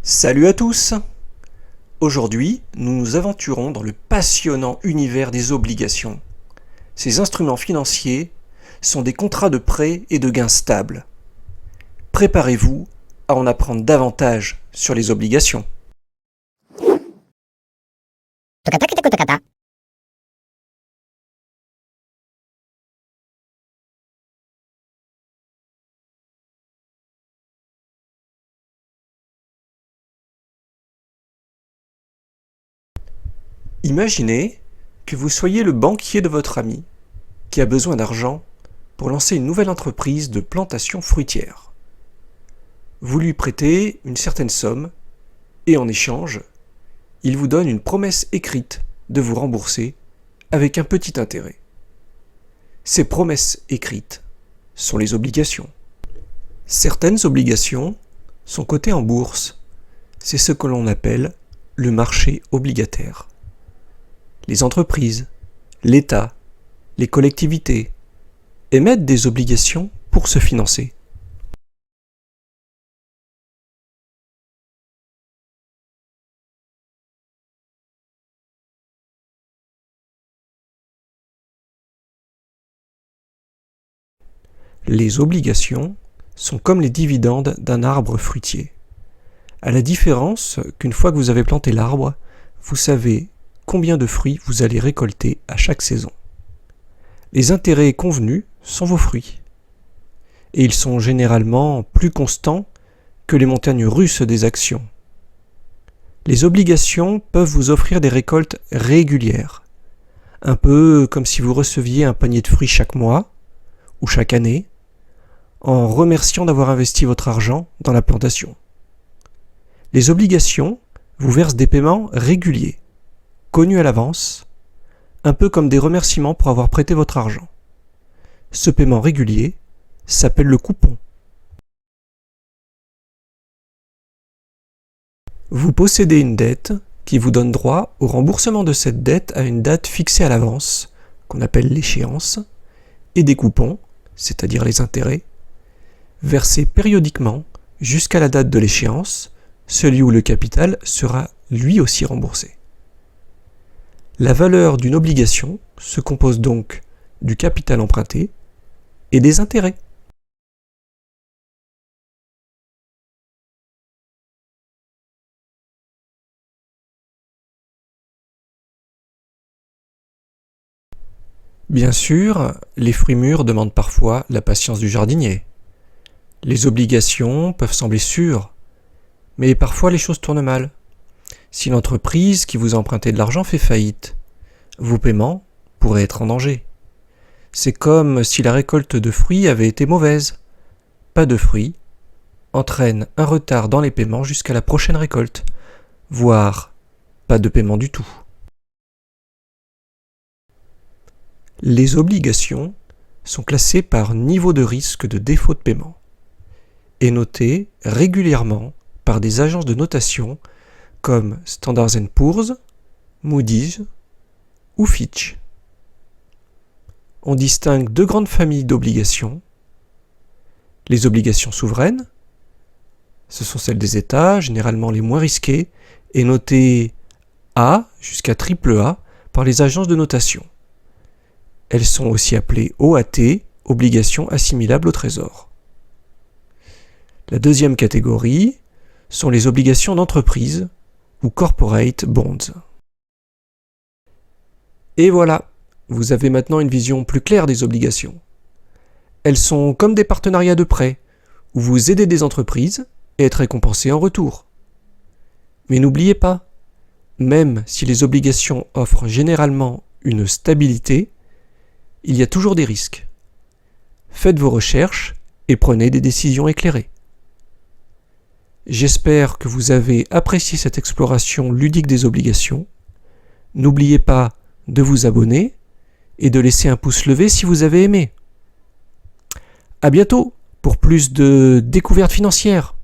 Salut à tous! Aujourd'hui, nous nous aventurons dans le passionnant univers des obligations. Ces instruments financiers sont des contrats de prêt et de gains stables. Préparez-vous à en apprendre davantage sur les obligations. Imaginez que vous soyez le banquier de votre ami qui a besoin d'argent pour lancer une nouvelle entreprise de plantation fruitière. Vous lui prêtez une certaine somme et en échange, il vous donne une promesse écrite de vous rembourser avec un petit intérêt. Ces promesses écrites sont les obligations. Certaines obligations sont cotées en bourse. C'est ce que l'on appelle le marché obligataire. Les entreprises, l'État, les collectivités émettent des obligations pour se financer. Les obligations sont comme les dividendes d'un arbre fruitier. À la différence qu'une fois que vous avez planté l'arbre, vous savez combien de fruits vous allez récolter à chaque saison. Les intérêts convenus sont vos fruits. Et ils sont généralement plus constants que les montagnes russes des actions. Les obligations peuvent vous offrir des récoltes régulières, un peu comme si vous receviez un panier de fruits chaque mois ou chaque année, en remerciant d'avoir investi votre argent dans la plantation. Les obligations vous versent des paiements réguliers, connus à l'avance, un peu comme des remerciements pour avoir prêté votre argent. Ce paiement régulier s'appelle le coupon. Vous possédez une dette qui vous donne droit au remboursement de cette dette à une date fixée à l'avance, qu'on appelle l'échéance, et des coupons, c'est-à-dire les intérêts, versés périodiquement jusqu'à la date de l'échéance, celui où le capital sera lui aussi remboursé. La valeur d'une obligation se compose donc du capital emprunté et des intérêts. Bien sûr, les fruits mûrs demandent parfois la patience du jardinier. Les obligations peuvent sembler sûres, mais parfois les choses tournent mal. Si l'entreprise qui vous a emprunté de l'argent fait faillite, vos paiements pourraient être en danger. C'est comme si la récolte de fruits avait été mauvaise. Pas de fruits entraîne un retard dans les paiements jusqu'à la prochaine récolte, voire pas de paiement du tout. Les obligations sont classées par niveau de risque de défaut de paiement et notées régulièrement par des agences de notation comme Standard & Poor's, Moody's ou Fitch. On distingue deux grandes familles d'obligations. Les obligations souveraines, ce sont celles des États, généralement les moins risquées, et notées A jusqu'à AAA par les agences de notation. Elles sont aussi appelées OAT, obligations assimilables au trésor. La deuxième catégorie sont les obligations d'entreprise ou corporate bonds. Et voilà, vous avez maintenant une vision plus claire des obligations. Elles sont comme des partenariats de prêt, où vous aidez des entreprises et êtes récompensé en retour. Mais n'oubliez pas, même si les obligations offrent généralement une stabilité, il y a toujours des risques. Faites vos recherches et prenez des décisions éclairées. J'espère que vous avez apprécié cette exploration ludique des obligations. N'oubliez pas de vous abonner et de laisser un pouce levé si vous avez aimé. À bientôt pour plus de découvertes financières.